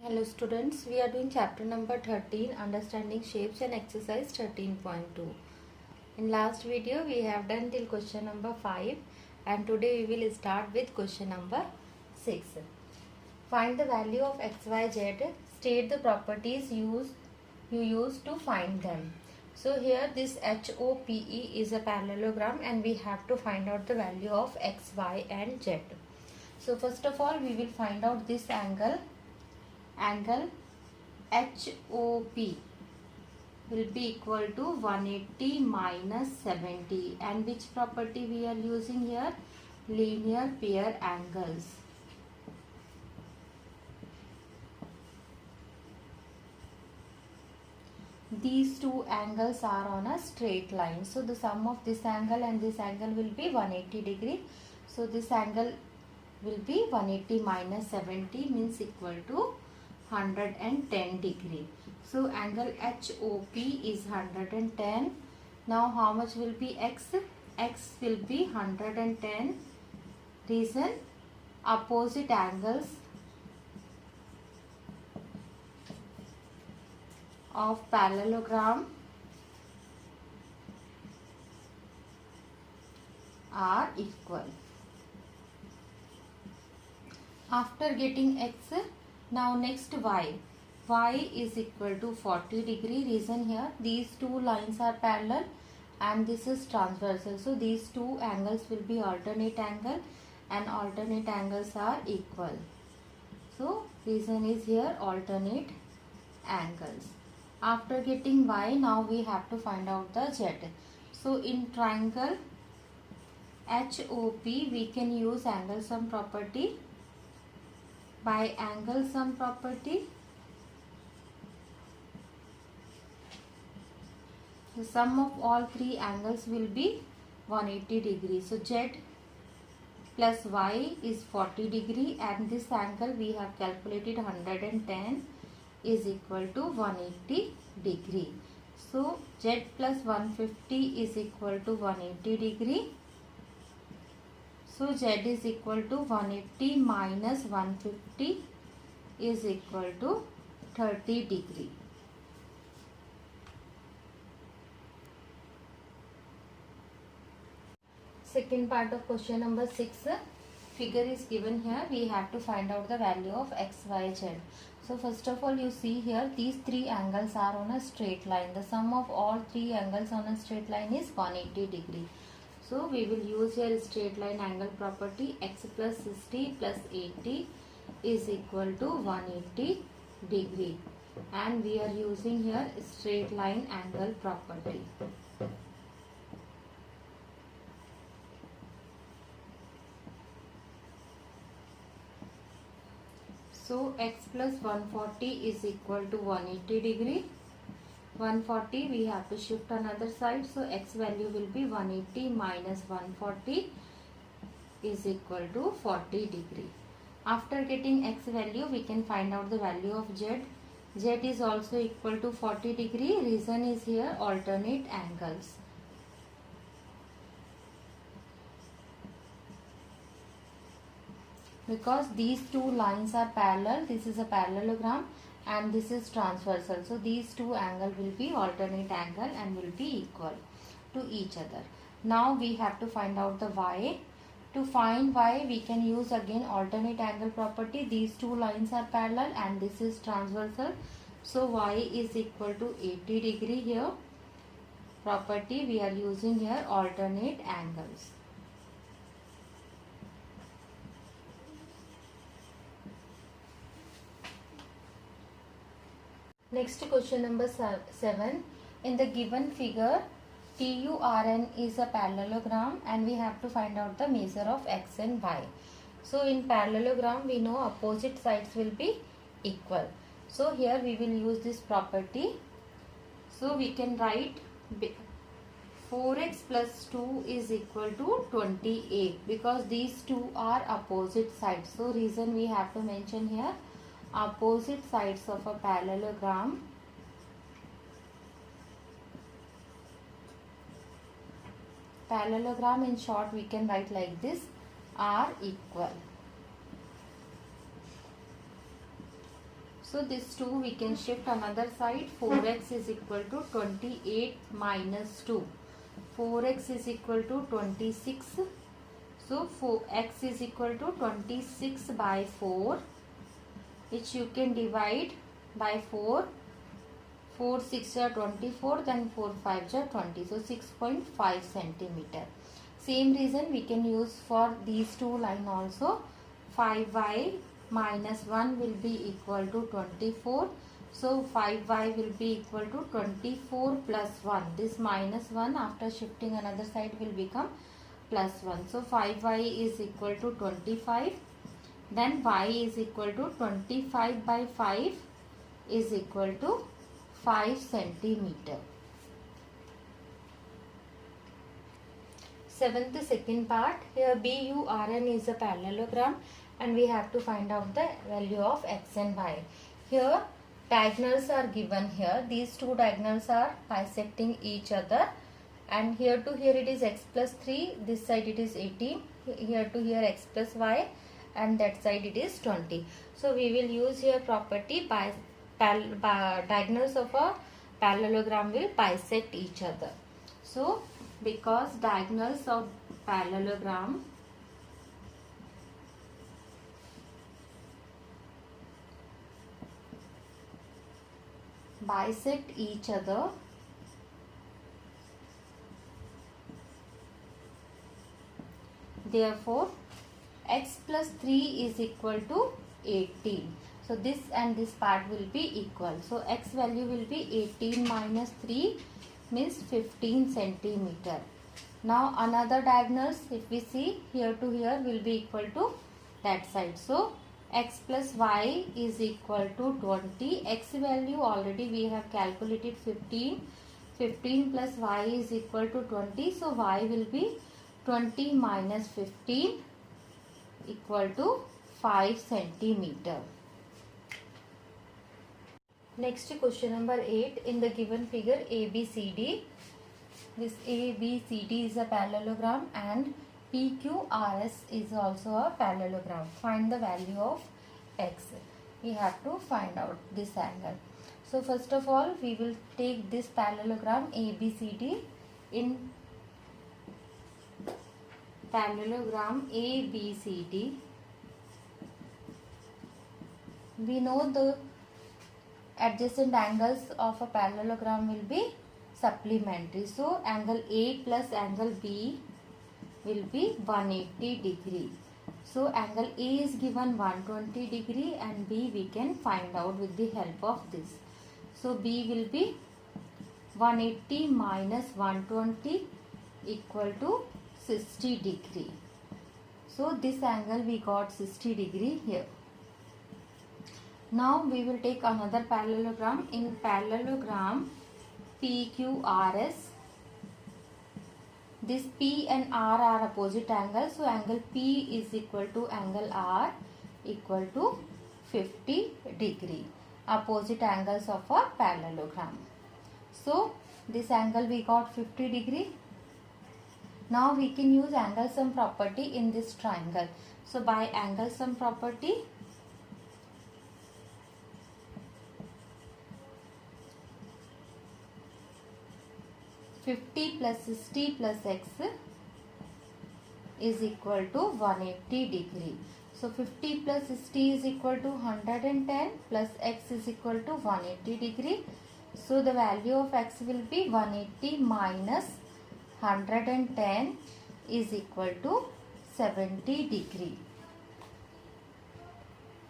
Hello students, we are doing chapter number 13, understanding shapes, and exercise 13.2. In last video we have done till question number 5 and today we will start with question number 6. Find the value of x, y, z. State the properties you use to find them. So here this HOPE is a parallelogram and we have to find out the value of x, y and z. So first of all we will find out this angle HOP will be equal to 180 minus 70, and which property we are using here? Linear pair angles. These two angles are on a straight line, so the sum of this angle and this angle will be 180 degree. So this angle will be 180 minus 70 means equal to 110 degree. So angle HOP is 110. Now how much will be x? X will be 110. Reason, opposite angles of parallelogram are equal. After getting x, now next y. Y is equal to 40 degree. Reason here, these two lines are parallel and this is transversal. So these two angles will be alternate angle and alternate angles are equal. So reason is here alternate angles. After getting y, now we have to find out the z. So in triangle HOP we can use angle sum property. By angle sum property, the sum of all three angles will be 180 degrees. So z plus y is 40 degree and this angle we have calculated 110 is equal to 180 degree. So z plus 150 is equal to 180 degree. So z is equal to 180 minus 150 is equal to 30 degree. Second part of question number 6. Figure is given here. We have to find out the value of x, y, z. So first of all you see here these three angles are on a straight line. The sum of all three angles on a straight line is 180 degree. So we will use here straight line angle property. X plus 60 plus 80 is equal to 180 degree and we are using here straight line angle property. So x plus 140 is equal to 180 degree. 140 we have to shift another side, so x value will be 180 minus 140 is equal to 40 degree. After getting x value we can find out the value of z. Z is also equal to 40 degree. Reason is here alternate angles. Because these two lines are parallel, this is a parallelogram and this is transversal. So these two angles will be alternate angle and will be equal to each other. Now we have to find out the y. To find y we can use again alternate angle property. These two lines are parallel and this is transversal. So y is equal to 80 degree here. Property we are using here alternate angles. Next question number 7. In the given figure, TURN is a parallelogram and we have to find out the measure of x and y. So in parallelogram we know opposite sides will be equal. So here we will use this property. So we can write 4x plus 2 is equal to 28 because these two are opposite sides. So reason we have to mention here opposite sides of a parallelogram in short we can write like this are equal. So this 2 we can shift another side. 4x is equal to 28 minus 2. 4x is equal to 26. So 4x is equal to 26 by 4, which you can divide by 4. 4 6 are 24, then 4 5 are 20. So 6.5 centimeter. Same reason we can use for these two line also. 5y minus 1 will be equal to 24. So 5y will be equal to 24 plus 1. This minus 1 after shifting another side will become plus 1. So 5y is equal to 25. Then y is equal to 25 by 5 is equal to 5 centimeter. Seventh second part. Here BURN is a parallelogram and we have to find out the value of x and y. Here diagonals are given here. These two diagonals are bisecting each other, and here to here it is x plus 3. This side it is 18. Here to here x plus y, and that side it is 20. So we will use here property by diagonals of a parallelogram will bisect each other. So because diagonals of parallelogram bisect each other, therefore x plus 3 is equal to 18. So this and this part will be equal. So x value will be 18 minus 3 means 15 centimeter. Now another diagonals, if we see here to here will be equal to that side. So x plus y is equal to 20. X value already we have calculated 15. 15 plus y is equal to 20. So y will be 20 minus 15 equal to 5 centimeter. Next question number 8. In the given figure ABCD, this ABCD is a parallelogram and PQRS is also a parallelogram. Find the value of x. We have to find out this angle. So first of all we will take this parallelogram ABCD. In parallelogram ABCD, we know the adjacent angles of a parallelogram will be supplementary. So angle A plus angle B will be 180 degree. So angle A is given 120 degree and B we can find out with the help of this. So B will be 180 minus 120 equal to 60 degree. So this angle we got 60 degree here. Now we will take another parallelogram. In parallelogram PQRS, this P and R are opposite angles. So angle P is equal to angle R equal to 50 degree. Opposite angles of a parallelogram. So this angle we got 50 degree. Now we can use angle sum property in this triangle. So by angle sum property, (50 plus 60 plus x) is equal to 180 degree. So 50 plus 60 is equal to 110 plus x is equal to 180 degree. So the value of x will be 180 minus 110 is equal to 70 degree.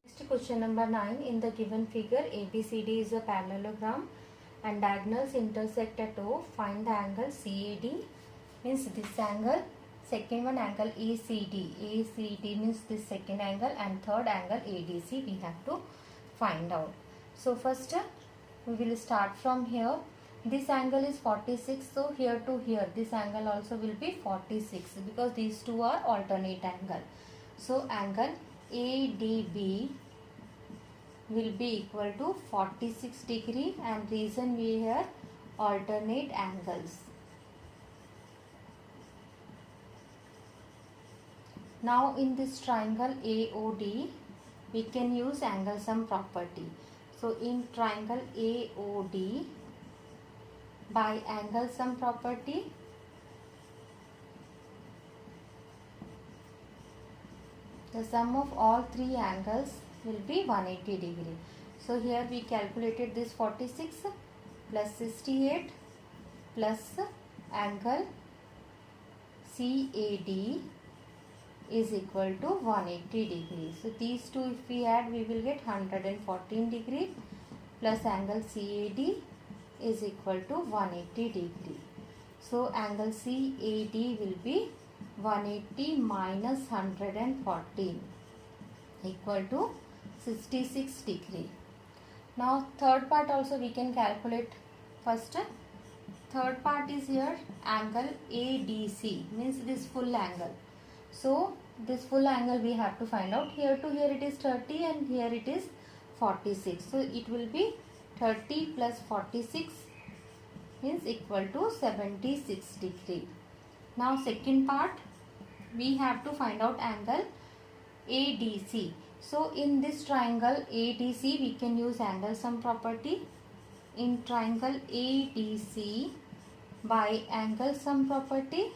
Next question number 9. In the given figure ABCD is a parallelogram and diagonals intersect at O. Find the angle CAD, means this angle. Second one angle ACD. ACD means this second angle, and third angle ADC we have to find out. So first we will start from here. This angle is 46. So here to here this angle also will be 46 because these two are alternate angle. So angle ADB will be equal to 46 degree, and reason we have alternate angles. Now in this triangle AOD we can use angle sum property. So in triangle AOD, by angle sum property, the sum of all three angles will be 180 degree. So here we calculated this 46 plus 68 plus angle CAD is equal to 180 degree. So these two if we add, we will get 114 degree plus angle CAD is equal to 180 degree. So angle CAD will be 180 minus 114 equal to 66 degree. Now third part also we can calculate. First, third part is here angle ADC, means this full angle. So this full angle we have to find out. Here to here it is 30 and here it is 46. So it will be 30 plus 46 means equal to 76 degree. Now second part, we have to find out angle ADC. So in this triangle ADC we can use angle sum property. In triangle ADC, by angle sum property,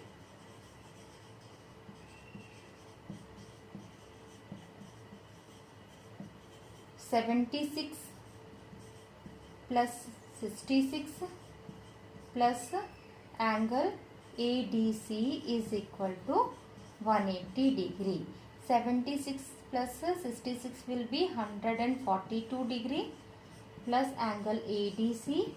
(76 plus 66 plus angle ADC is equal to 180 degree. 76 plus 66 will be 142 degree plus angle ADC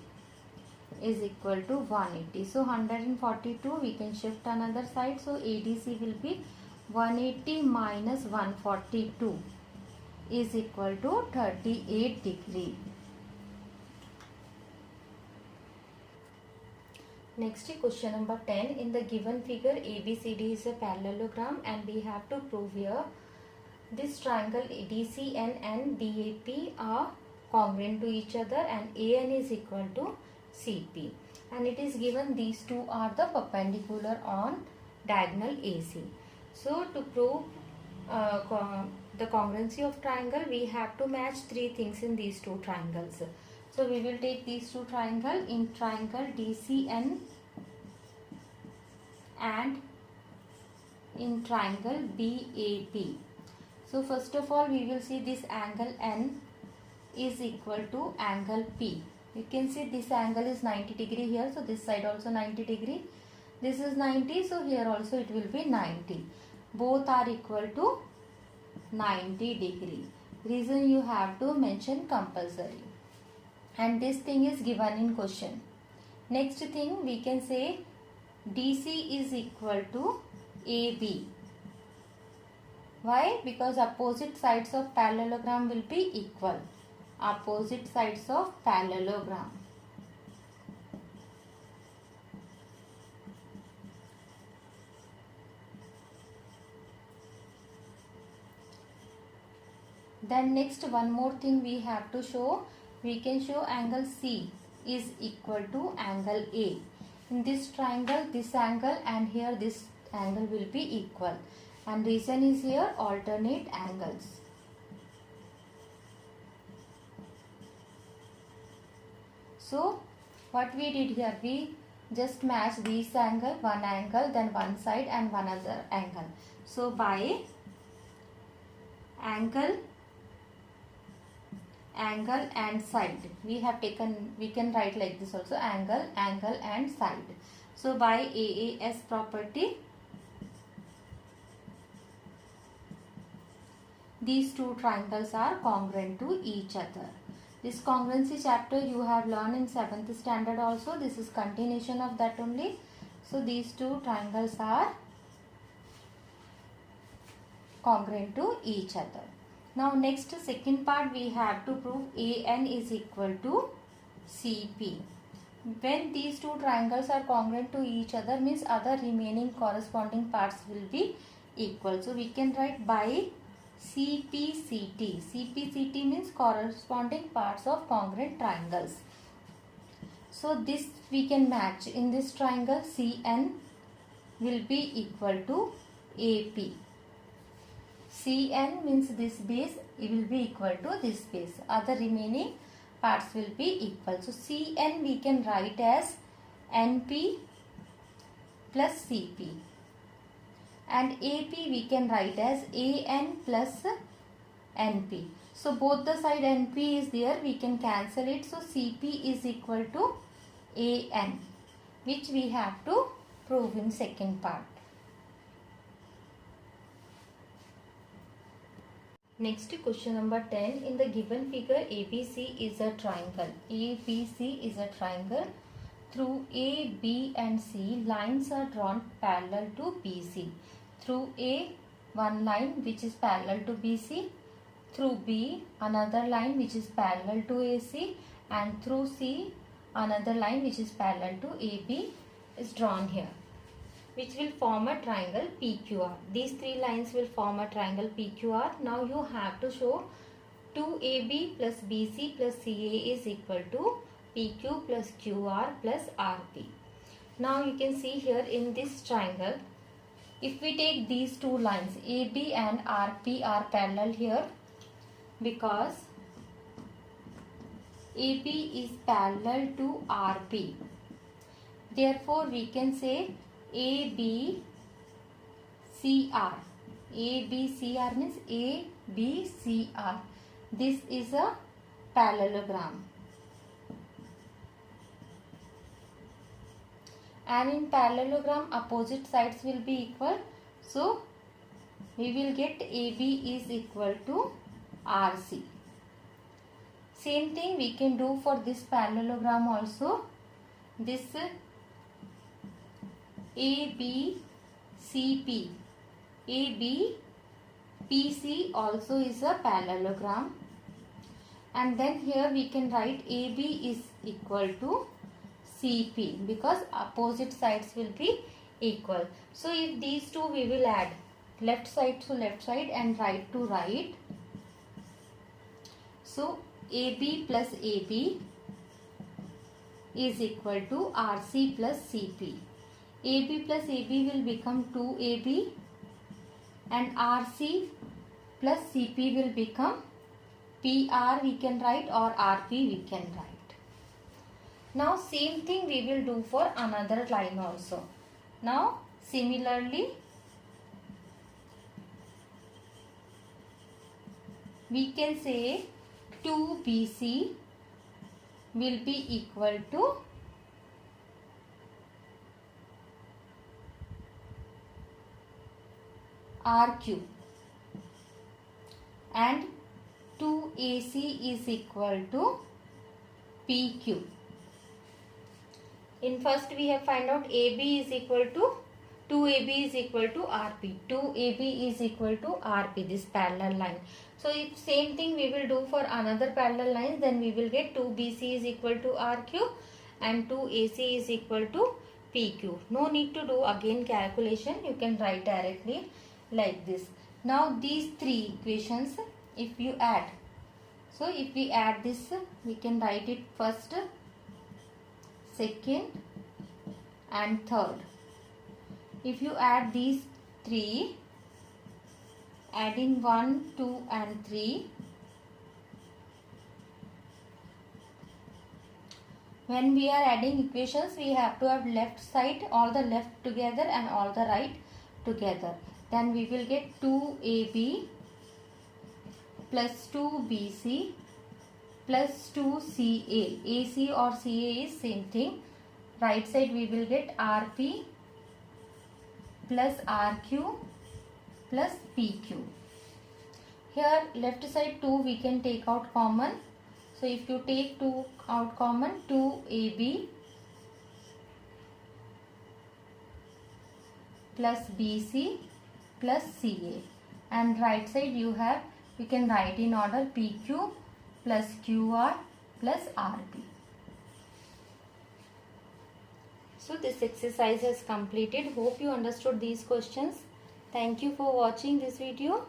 is equal to 180. So 142 we can shift another side. So ADC will be 180 minus 142 is equal to 38 degree. Next question number 10. In the given figure, ABCD is a parallelogram and we have to prove here this triangle DCN and DAP are congruent to each other and AN is equal to CP. And it is given these two are the perpendicular on diagonal AC. So to prove the congruency of triangle, we have to match three things in these two triangles. So we will take these two triangles in triangle DCN and in triangle BAP. So first of all we will see this angle N is equal to angle P. You can see this angle is 90 degree here, so this side also 90 degree. This is 90, so here also it will be 90. Both are equal to 90 degree. Reason you have to mention compulsory. And this thing is given in question. Next thing we can say DC is equal to AB. Why? Because opposite sides of parallelogram will be equal. Opposite sides of parallelogram. Then next one more thing we have to show. We can show angle C is equal to angle A. In this triangle, this angle and here this angle will be equal. And reason is here alternate angles. So what we did here, we just match this angle, one angle, then one side and one other angle. So by angle and side, we have taken, we can write like this also, angle and side. So by AAS property, these two triangles are congruent to each other. This congruency chapter you have learned in 7th standard also. This is continuation of that only. So these two triangles are congruent to each other. Now next second part we have to prove AN is equal to CP. When these two triangles are congruent to each other means other remaining corresponding parts will be equal. So we can write by CPCT. CPCT means corresponding parts of congruent triangles. So this we can match. In this triangle CN will be equal to AP. CN means this base, it will be equal to this base. Other remaining parts will be equal. So CN we can write as NP plus CP, and AP we can write as AN plus NP. So both the side NP is there, we can cancel it. So CP is equal to AN, which we have to prove in second part. Next, question number 10. In the given figure, ABC is a triangle. ABC is a triangle. Through A, B and C, lines are drawn parallel to BC. Through A, one line which is parallel to BC. Through B, another line which is parallel to AC. And through C, another line which is parallel to AB is drawn here, which will form a triangle PQR. These three lines will form a triangle PQR. Now you have to show 2AB plus BC plus CA is equal to PQ plus QR plus RP. Now you can see here in this triangle, if we take these two lines, AB and RP are parallel here, because AB is parallel to RP. Therefore, we can say ABCR. ABCR means ABCR. This is a parallelogram. And in parallelogram, opposite sides will be equal. So, we will get AB is equal to RC. Same thing we can do for this parallelogram also. This ABCP. ABPC also is a parallelogram. And then here we can write AB is equal to CP, because opposite sides will be equal. So if these two we will add left side to left side and right to right. So AB plus AB is equal to RC plus CP. AB plus AB will become 2AB and RC plus CP will become PR we can write, or RP we can write. Now same thing we will do for another line also. Now similarly we can say 2BC will be equal to RQ, and 2AC is equal to PQ. In first we have find out AB is equal to 2AB is equal to RP. 2AB is equal to RP, this parallel line. So if same thing we will do for another parallel line, then we will get 2BC is equal to RQ and 2AC is equal to PQ. No need to do again calculation, you can write directly like this. Now these three equations if you add, so if we add this, we can write it first, second and third. If you add these three, adding 1, 2 and 3, when we are adding equations, we have to have left side, all the left together and all the right together. Then we will get 2AB plus 2BC plus 2CA. AC or CA is same thing. Right side we will get RP plus RQ plus PQ. Here left side 2 we can take out common. So if you take 2 out common, 2AB plus BC plus CA, and right side you have, you can write in order PQ plus QR plus RP. So this exercise is completed. Hope you understood these questions. Thank you for watching this video.